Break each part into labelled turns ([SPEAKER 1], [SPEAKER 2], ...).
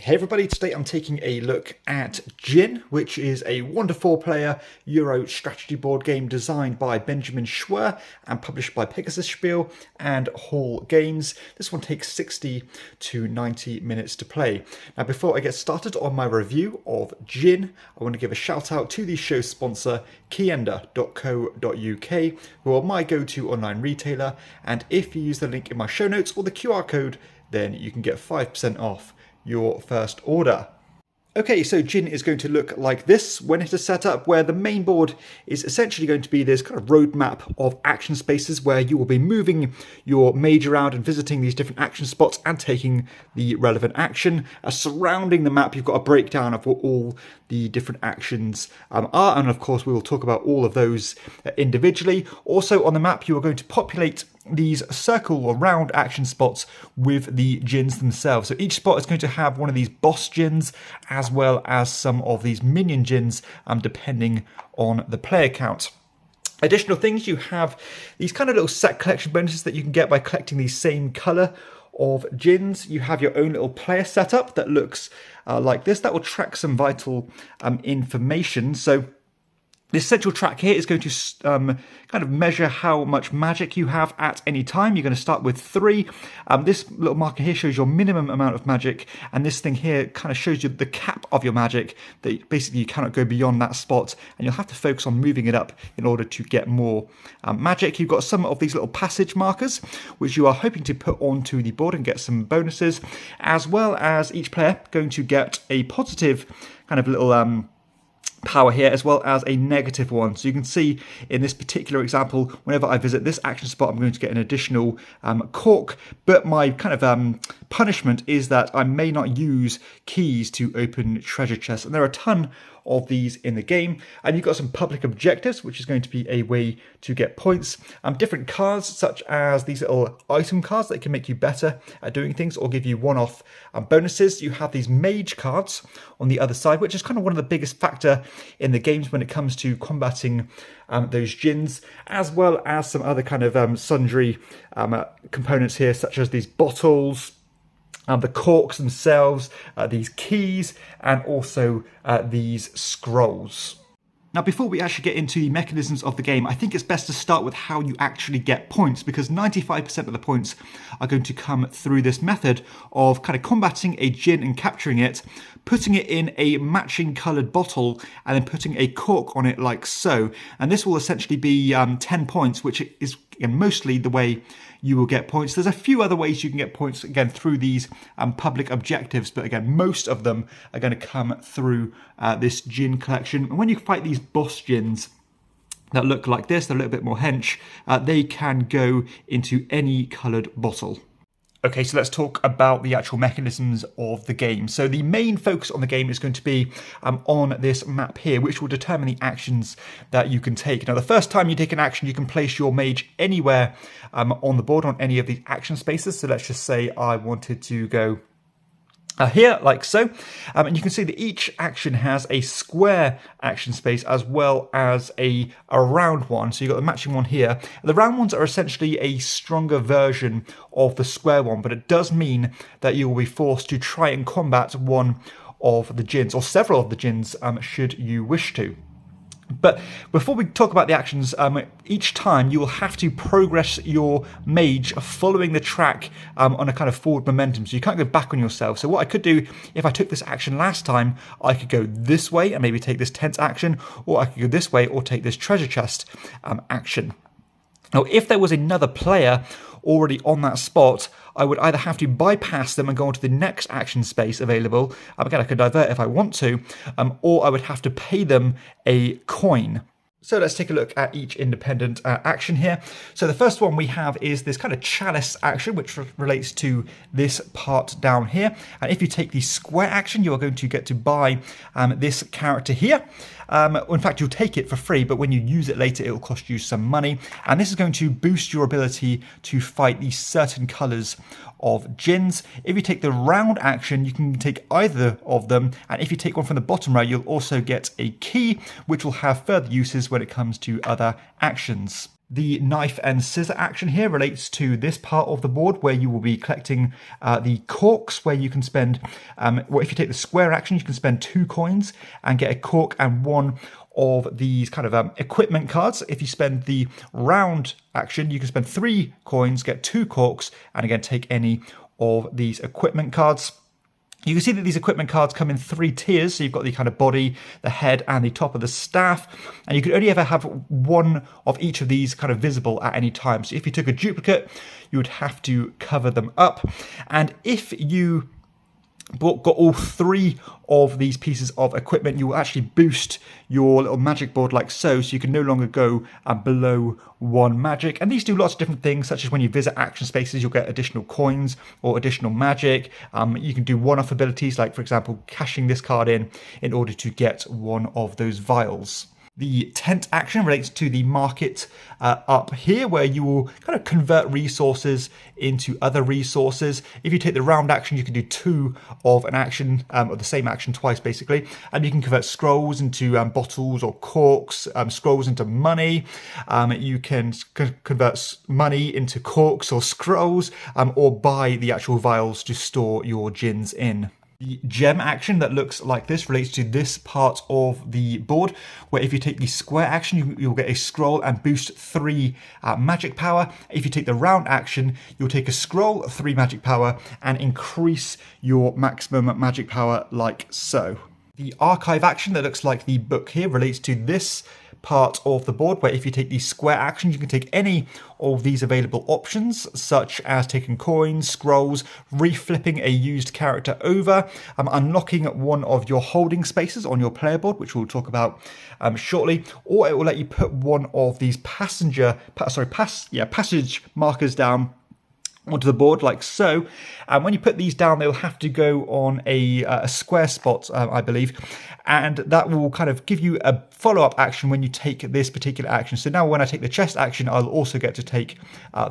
[SPEAKER 1] Hey everybody, today I'm taking a look at Djinn, which is a 1-to-4 player Euro strategy board game designed by Benjamin Schwer and published by Pegasus Spiel and Hall Games. This one takes 60 to 90 minutes to play. Now before I get started on my review of Djinn, I want to give a shout out to the show sponsor KIENDA.co.uk, who are my go-to online retailer, and if you use the link in my show notes or the QR code, then you can get 5% off your first order. Okay, so Djinn is going to look like this when it is set up, where the main board is essentially going to be this kind of roadmap of action spaces where you will be moving your mage around and visiting these different action spots and taking the relevant action. Surrounding the map, you've got a breakdown of what all the different actions are, and of course we will talk about all of those individually. Also on the map, you are going to populate these circle or round action spots with the djinns themselves. So each spot is going to have one of these boss djinns as well as some of these minion djinns depending on the player count. Additional things, you have these kind of little set collection bonuses that you can get by collecting the same colour of djinns. You have your own little player setup that looks like this. That will track some vital information. So this central track here is going to kind of measure how much magic you have at any time. You're going to start with 3. This little marker here shows your minimum amount of magic, and this thing here kind of shows you the cap of your magic, that basically you cannot go beyond that spot, and you'll have to focus on moving it up in order to get more magic. You've got some of these little passage markers, which you are hoping to put onto the board and get some bonuses, as well as each player going to get a positive kind of little power here, as well as a negative one. So you can see in this particular example, whenever I visit this action spot, I'm going to get an additional cork, but my kind of punishment is that I may not use keys to open treasure chests, and there are a ton of these in the game. And you've got some public objectives, which is going to be a way to get points. Different cards, such as these little item cards that can make you better at doing things or give you one-off bonuses. You have these mage cards on the other side, which is kind of one of the biggest factor in the games when it comes to combating those djinns, as well as some other kind of sundry components here, such as these bottles, the corks themselves, these keys, and also these scrolls. Now, before we actually get into the mechanisms of the game, I think it's best to start with how you actually get points, because 95% of the points are going to come through this method of kind of combating a djinn and capturing it, putting it in a matching coloured bottle, and then putting a cork on it like so. And this will essentially be 10 points, which is mostly the way you will get points. There's a few other ways you can get points, again, through these public objectives, but again, most of them are going to come through this djinn collection. And when you fight these boss djinns that look like this, they're a little bit more hench, they can go into any coloured bottle. Okay, so let's talk about the actual mechanisms of the game. So the main focus on the game is going to be on this map here, which will determine the actions that you can take. Now, the first time you take an action, you can place your mage anywhere on the board on any of these action spaces. So let's just say I wanted to go here, like so. And you can see that each action has a square action space as well as a round one. So you've got the matching one here. The round ones are essentially a stronger version of the square one, but it does mean that you will be forced to try and combat one of the djinns, or several of the djinns, should you wish to. But before we talk about the actions, each time you will have to progress your mage following the track on a kind of forward momentum, so you can't go back on yourself. So what I could do, if I took this action last time, I could go this way and maybe take this tense action, or I could go this way or take this treasure chest action. Now, if there was another player already on that spot, I would either have to bypass them and go on to the next action space available. Again, I could divert if I want to, or I would have to pay them a coin. So let's take a look at each independent action here. So the first one we have is this kind of chalice action, which relates to this part down here. And if you take the square action, you are going to get to buy this character here. In fact, you'll take it for free, but when you use it later, it will cost you some money. And this is going to boost your ability to fight these certain colours of djinns. If you take the round action, you can take either of them. And if you take one from the bottom row, you'll also get a key, which will have further uses when it comes to other actions. The knife and scissor action here relates to this part of the board where you will be collecting the corks, where you can spend, well, if you take the square action, you can spend 2 coins and get a cork and 1 of these kind of equipment cards. If you spend the round action, you can spend 3 coins, get 2 corks, and again take any of these equipment cards. You can see that these equipment cards come in 3 tiers, so you've got the kind of body, the head, and the top of the staff, and you can only ever have 1 of each of these kind of visible at any time. So if you took a duplicate, you would have to cover them up, and if you got all 3 of these pieces of equipment, you will actually boost your little magic board like so you can no longer go below 1 magic. And these do lots of different things, such as when you visit action spaces, you'll get additional coins or additional magic. You can do one-off abilities, like for example, cashing this card in order to get 1 of those vials. The tent action relates to the market up here, where you will kind of convert resources into other resources. If you take the round action, you can do 2 of an action, or the same action twice basically, and you can convert scrolls into bottles or corks, scrolls into money. You can convert money into corks or scrolls, or buy the actual vials to store your djinns in. The gem action that looks like this relates to this part of the board, where if you take the square action, you'll get a scroll and boost 3 magic power. If you take the round action, you'll take a scroll, 3 magic power, and increase your maximum magic power like so. The archive action that looks like the book here relates to this part of the board, where if you take the square action, you can take any of these available options, such as taking coins, scrolls, reflipping a used character over, unlocking 1 of your holding spaces on your player board, which we'll talk about shortly, or it will let you put 1 of these passage markers down onto the board like so, and when you put these down, they'll have to go on a square spot, I believe, and that will kind of give you a follow-up action when you take this particular action. So now when I take the chest action, I'll also get to take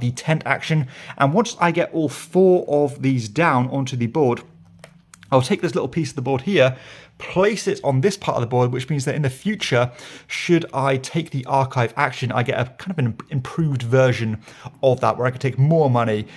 [SPEAKER 1] the tent action, and once I get all 4 of these down onto the board, I'll take this little piece of the board here, place it on this part of the board, which means that in the future, should I take the archive action, I get a kind of an improved version of that, where I can take more money,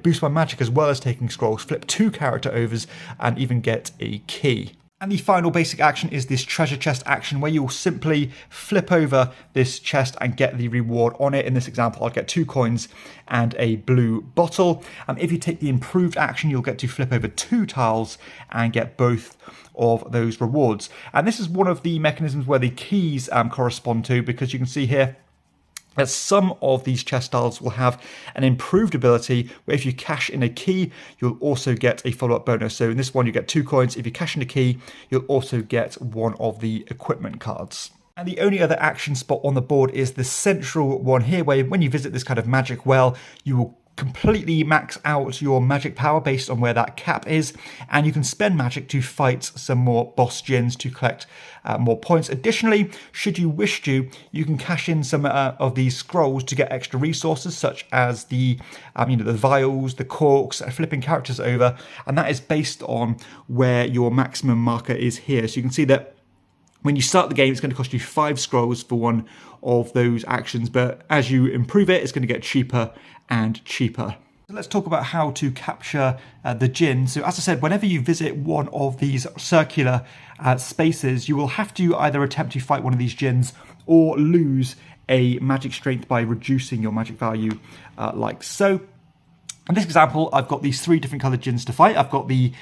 [SPEAKER 1] boost my magic as well as taking scrolls, flip 2 character overs, and even get a key. And the final basic action is this treasure chest action, where you'll simply flip over this chest and get the reward on it. In this example, I'll get 2 coins and a blue bottle. If you take the improved action, you'll get to flip over 2 tiles and get both of those rewards. And this is one of the mechanisms where the keys correspond to, because you can see here that some of these chest tiles will have an improved ability where if you cash in a key, you'll also get a follow-up bonus. So in this one, you get 2 coins. If you cash in a key, you'll also get 1 of the equipment cards. And the only other action spot on the board is the central one here, where when you visit this kind of magic well, you will completely max out your magic power based on where that cap is, and you can spend magic to fight some more boss djinns to collect more points. Additionally, should you wish to, you can cash in some of these scrolls to get extra resources, such as the the vials, the corks, flipping characters over, and that is based on where your maximum marker is here. So you can see that when you start the game, it's going to cost you 5 scrolls for 1 of those actions, but as you improve it, it's going to get cheaper and cheaper. So let's talk about how to capture the djinn. So as I said, whenever you visit one of these circular spaces, you will have to either attempt to fight one of these djinns or lose a magic strength by reducing your magic value like so. In this example, I've got these 3 different coloured djinns to fight. I've got the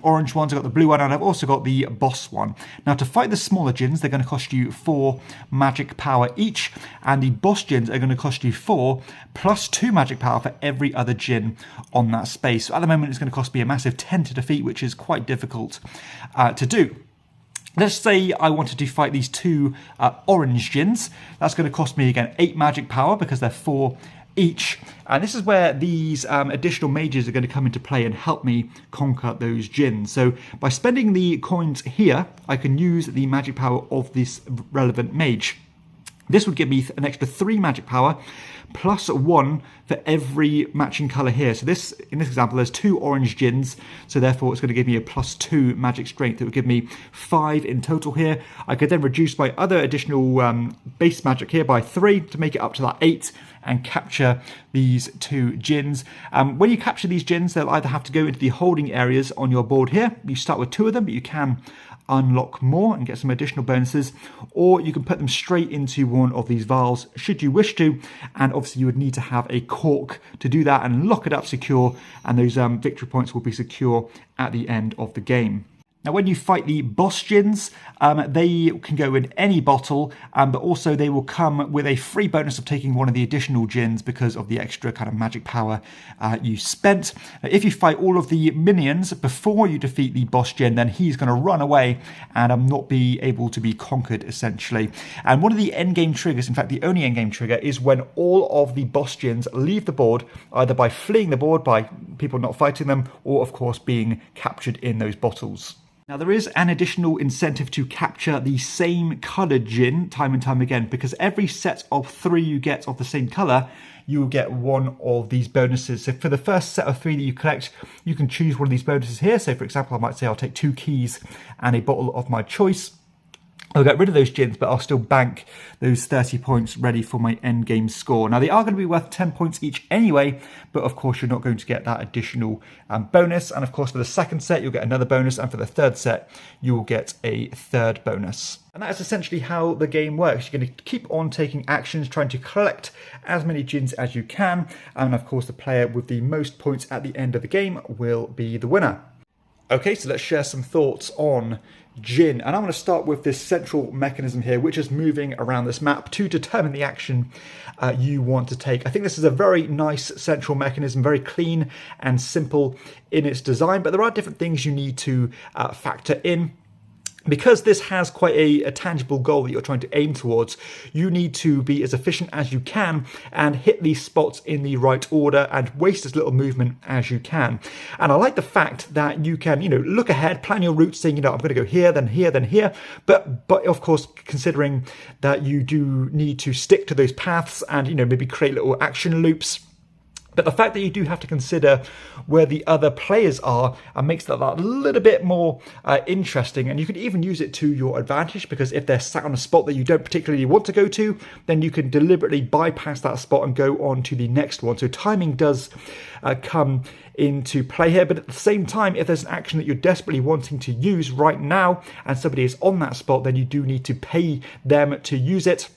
[SPEAKER 1] orange ones, I've got the blue one, and I've also got the boss one. Now, to fight the smaller djinns, they're going to cost you 4 magic power each, and the boss djinns are going to cost you 4 plus 2 magic power for every other djinn on that space. So at the moment, it's going to cost me a massive 10 to defeat, which is quite difficult to do. Let's say I wanted to fight these 2 orange djinns. That's going to cost me, again, 8 magic power because they're 4 each, and this is where these additional mages are going to come into play and help me conquer those djinns. So by spending the coins here, I can use the magic power of this relevant mage. This would give me an extra 3 magic power, +1 for every matching colour here. So this, in this example, there's 2 orange Djinns, so therefore it's going to give me a +2 magic strength. It would give me 5 in total here. I could then reduce my other additional base magic here by 3 to make it up to that 8 and capture these 2 Djinns. When you capture these Djinns, they'll either have to go into the holding areas on your board here. You start with 2 of them, but you can unlock more and get some additional bonuses, or you can put them straight into one of these vials should you wish to, and obviously you would need to have a cork to do that and lock it up secure, and those victory points will be secure at the end of the game. Now, when you fight the boss Djinns, they can go in any bottle, but also they will come with a free bonus of taking one of the additional Djinns because of the extra kind of magic power you spent. Now, if you fight all of the minions before you defeat the boss Djinn, then he's going to run away and not be able to be conquered, essentially. And one of the endgame triggers, in fact the only endgame trigger, is when all of the boss Djinns leave the board, either by fleeing the board, by people not fighting them, or of course being captured in those bottles. Now, there is an additional incentive to capture the same coloured Djinn time and time again, because every set of 3 you get of the same colour, you will get one of these bonuses. So for the first set of 3 that you collect, you can choose one of these bonuses here. So for example, I might say I'll take 2 keys and a bottle of my choice. I'll get rid of those Djinns, but I'll still bank those 30 points ready for my end game score. Now, they are going to be worth 10 points each anyway, but of course you're not going to get that additional bonus. And of course for the second set, you'll get another bonus, and for the third set, you will get a third bonus. And that is essentially how the game works. You're going to keep on taking actions, trying to collect as many Djinns as you can, and of course the player with the most points at the end of the game will be the winner. Okay, so let's share some thoughts on Djinn, and I'm going to start with this central mechanism here, which is moving around this map to determine the action you want to take. I think this is a very nice central mechanism, very clean and simple in its design, but there are different things you need to factor in. Because this has quite a tangible goal that you're trying to aim towards, you need to be as efficient as you can and hit these spots in the right order and waste as little movement as you can. And I like the fact that you can, look ahead, plan your route, saying, I'm going to go here, then here, then here. But of course, considering that you do need to stick to those paths and, maybe create little action loops. But the fact that you do have to consider where the other players are makes that a little bit more interesting. And you can even use it to your advantage, because if they're sat on a spot that you don't particularly want to go to, then you can deliberately bypass that spot and go on to the next one. So timing does come into play here. But at the same time, if there's an action that you're desperately wanting to use right now and somebody is on that spot, then you do need to pay them to use it,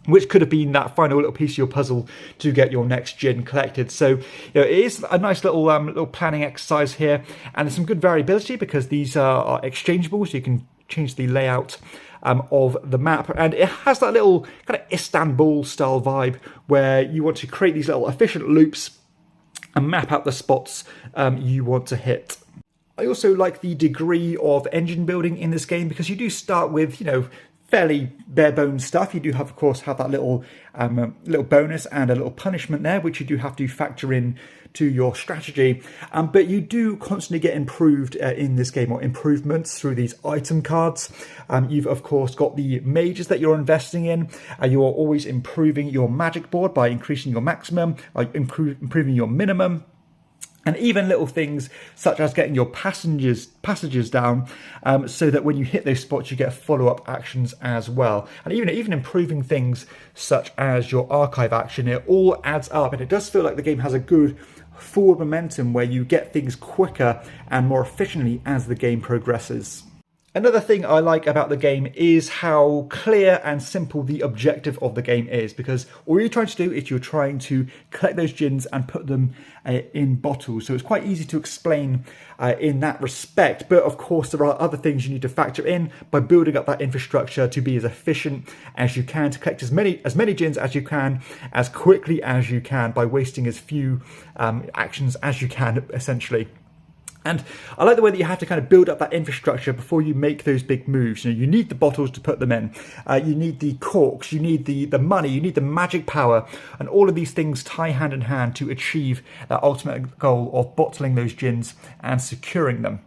[SPEAKER 1] which could have been that final little piece of your puzzle to get your next Djinn collected. So it is a nice little planning exercise here, and there's some good variability because these are exchangeable, so you can change the layout of the map, and it has that little kind of Istanbul style vibe where you want to create these little efficient loops and map out the spots you want to hit. I also like the degree of engine building in this game, because you do start with, fairly bare bones stuff. You do have, of course, have that little bonus and a little punishment there, which you do have to factor in to your strategy. But you do constantly get improved in this game, or improvements through these item cards. You've, of course, got the mages that you're investing in. You are always improving your magic board by increasing your maximum, improving your minimum. And even little things such as getting your passages down, so that when you hit those spots, you get follow-up actions as well. And even improving things such as your archive action, it all adds up. And it does feel like the game has a good forward momentum where you get things quicker and more efficiently as the game progresses. Another thing I like about the game is how clear and simple the objective of the game is, because all you're trying to do is you're trying to collect those Djinns and put them in bottles. So it's quite easy to explain in that respect. But of course, there are other things you need to factor in by building up that infrastructure to be as efficient as you can, to collect as many Djinns as you can, as quickly as you can, by wasting as few actions as you can, essentially. And I like the way that you have to kind of build up that infrastructure before you make those big moves. You need the bottles to put them in. You need the corks, you need the money, you need the magic power. And all of these things tie hand in hand to achieve that ultimate goal of bottling those Djinns and securing them.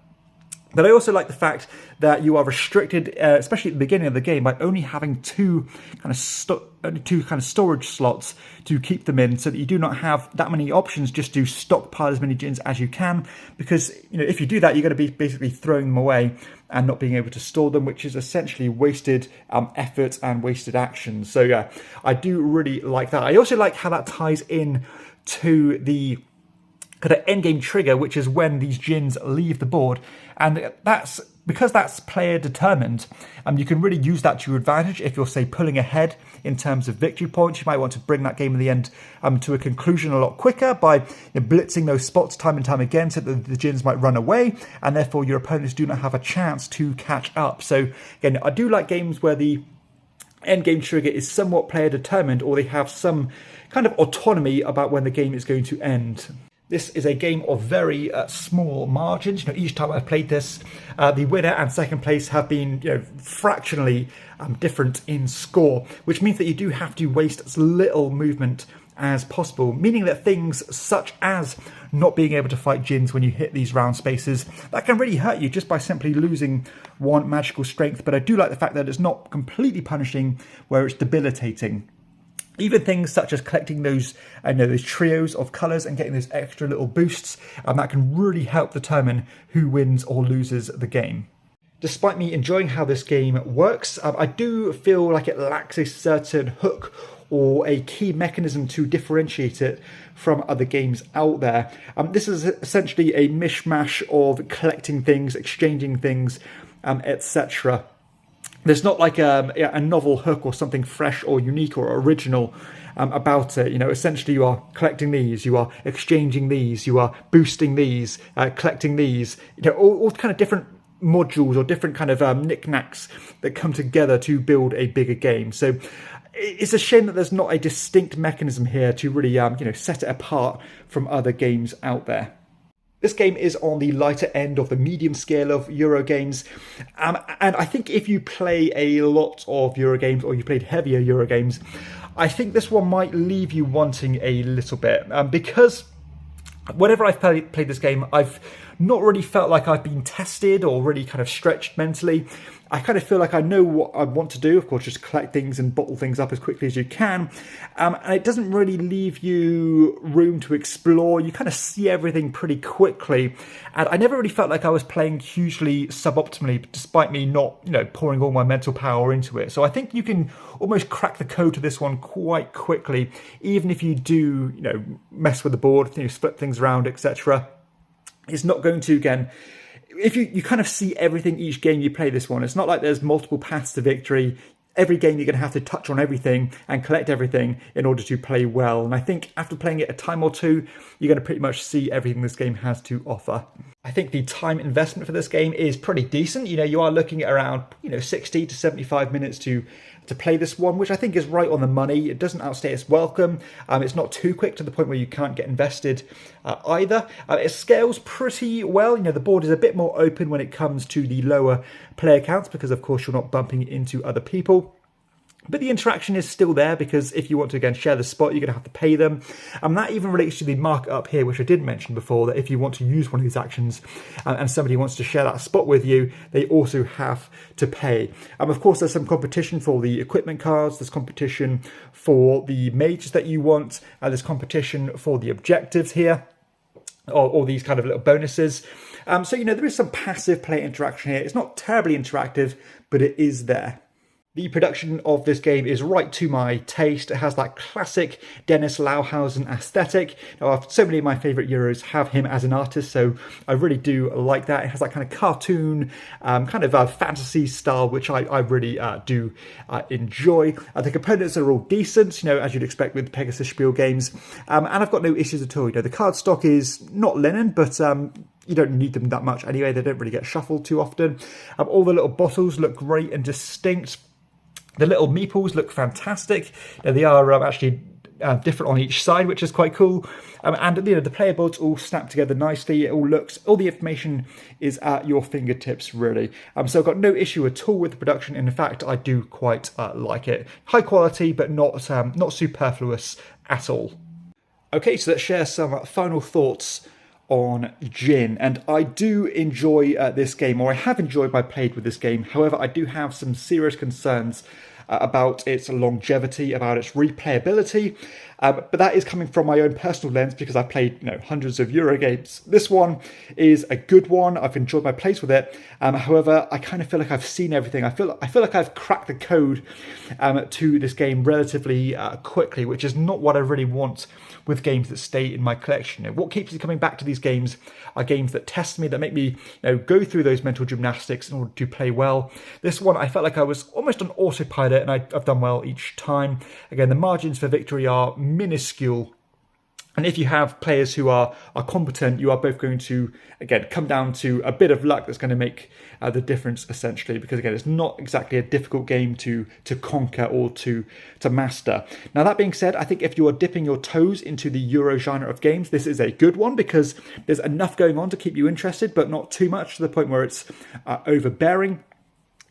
[SPEAKER 1] But I also like the fact that you are restricted, especially at the beginning of the game, by only having two kind of storage slots to keep them in, so that you do not have that many options just to stockpile as many Djinns as you can. Because if you do that, you're going to be basically throwing them away and not being able to store them, which is essentially wasted effort and wasted action. So yeah, I do really like that. I also like how that ties in to the kind of endgame trigger, which is when these Djinns leave the board, and because that's player determined. You can really use that to your advantage. If you're, say, pulling ahead in terms of victory points, you might want to bring that game in the end to a conclusion a lot quicker by blitzing those spots time and time again, so that the Djinns might run away, and therefore your opponents do not have a chance to catch up. So again, I do like games where the endgame trigger is somewhat player determined, or they have some kind of autonomy about when the game is going to end. This is a game of very small margins. Each time I've played this, the winner and second place have been fractionally different in score, which means that you do have to waste as little movement as possible, meaning that things such as not being able to fight Djinns when you hit these round spaces, that can really hurt you just by simply losing one magical strength. But I do like the fact that it's not completely punishing where it's debilitating. Even things such as collecting those trios of colours and getting those extra little boosts, that can really help determine who wins or loses the game. Despite me enjoying how this game works, I do feel like it lacks a certain hook or a key mechanism to differentiate it from other games out there. This is essentially a mishmash of collecting things, exchanging things, etc. There's not like a novel hook or something fresh or unique or original about it. Essentially you are collecting these, you are exchanging these, you are boosting these, collecting these, all kind of different modules or different kind of knickknacks that come together to build a bigger game. So it's a shame that there's not a distinct mechanism here to really set it apart from other games out there. This game is on the lighter end of the medium scale of Euro games, and I think if you play a lot of Euro games, or you played heavier Euro games, I think this one might leave you wanting a little bit, because whenever I've played this game, I've not really felt like I've been tested or really kind of stretched mentally. I kind of feel like I know what I want to do. Of course, just collect things and bottle things up as quickly as you can. And it doesn't really leave you room to explore. You kind of see everything pretty quickly. And I never really felt like I was playing hugely suboptimally, despite me not, pouring all my mental power into it. So I think you can almost crack the code to this one quite quickly, even if you do, mess with the board, split things around, etc. It's not going to, again, if you kind of see everything each game you play this one. It's not like there's multiple paths to victory. Every game you're going to have to touch on everything and collect everything in order to play well. And I think after playing it a time or two, you're going to pretty much see everything this game has to offer. I think the time investment for this game is pretty decent. You are looking at around 60 to 75 minutes to play this one, which I think is right on the money. It doesn't outstay its welcome. It's not too quick to the point where you can't get invested either. It scales pretty well. The board is a bit more open when it comes to the lower player counts, because of course you're not bumping into other people. But the interaction is still there, because if you want to, again, share the spot, you're going to have to pay them. And that even relates to the markup here, which I did mention before, that if you want to use one of these actions and somebody wants to share that spot with you, they also have to pay. Of course, there's some competition for the equipment cards. There's competition for the mages that you want. There's competition for the objectives here, or these kind of little bonuses. So, there is some passive player interaction here. It's not terribly interactive, but it is there. The production of this game is right to my taste. It has that classic Dennis Lauhausen aesthetic. Now, so many of my favourite Euros have him as an artist, so I really do like that. It has that kind of cartoon, kind of fantasy style, which I really do enjoy. The components are all decent, as you'd expect with Pegasus Spiel games. And I've got no issues at all. The card stock is not linen, but you don't need them that much anyway. They don't really get shuffled too often. All the little bottles look great and distinct. The little meeples look fantastic. They are actually different on each side, which is quite cool. And the player boards all snap together nicely. All the information is at your fingertips, really. So I've got no issue at all with the production. In fact, I do quite like it. High quality, but not superfluous at all. Okay, so let's share some final thoughts on Djinn, and I do enjoy this game, or I have enjoyed my play with this game. However, I do have some serious concerns about its longevity, about its replayability, but that is coming from my own personal lens because I've played hundreds of Euro games. This one is a good one. I've enjoyed my plays with it. However, I kind of feel like I've seen everything. I feel like I've cracked the code to this game relatively quickly, which is not what I really want with games that stay in my collection. What keeps me coming back to these games are games that test me, that make me go through those mental gymnastics in order to play well. This one, I felt like I was almost on autopilot, and I've done well each time. Again, the margins for victory are minuscule. And if you have players who are competent, you are both going to, again, come down to a bit of luck that's going to make the difference, essentially, because, again, it's not exactly a difficult game to conquer or to master. Now, that being said, I think if you are dipping your toes into the Euro genre of games, this is a good one because there's enough going on to keep you interested, but not too much to the point where it's overbearing.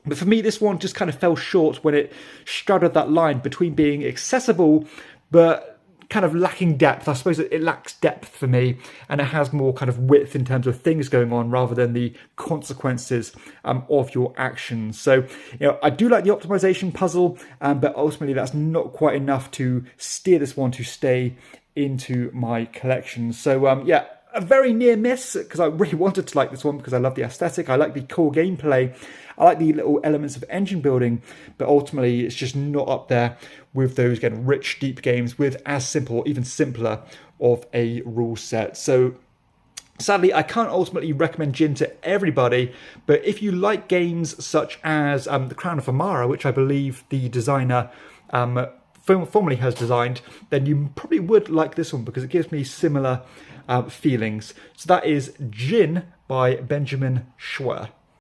[SPEAKER 1] But for me, this one just kind of fell short when it straddled that line between being accessible but kind of lacking depth. I suppose it lacks depth for me, and it has more kind of width in terms of things going on rather than the consequences of your actions. So, I do like the optimization puzzle, but ultimately that's not quite enough to steer this one to stay into my collection. So, yeah, a very near miss because I really wanted to like this one because I love the aesthetic. I like the core gameplay. I like the little elements of engine building, but ultimately it's just not up there with those, again, rich, deep games with as simple or even simpler of a rule set. So sadly, I can't ultimately recommend Djinn to everybody, but if you like games such as The Crown of Amara, which I believe the designer formerly has designed, then you probably would like this one because it gives me similar feelings. So that is Djinn by Benjamin Schwer.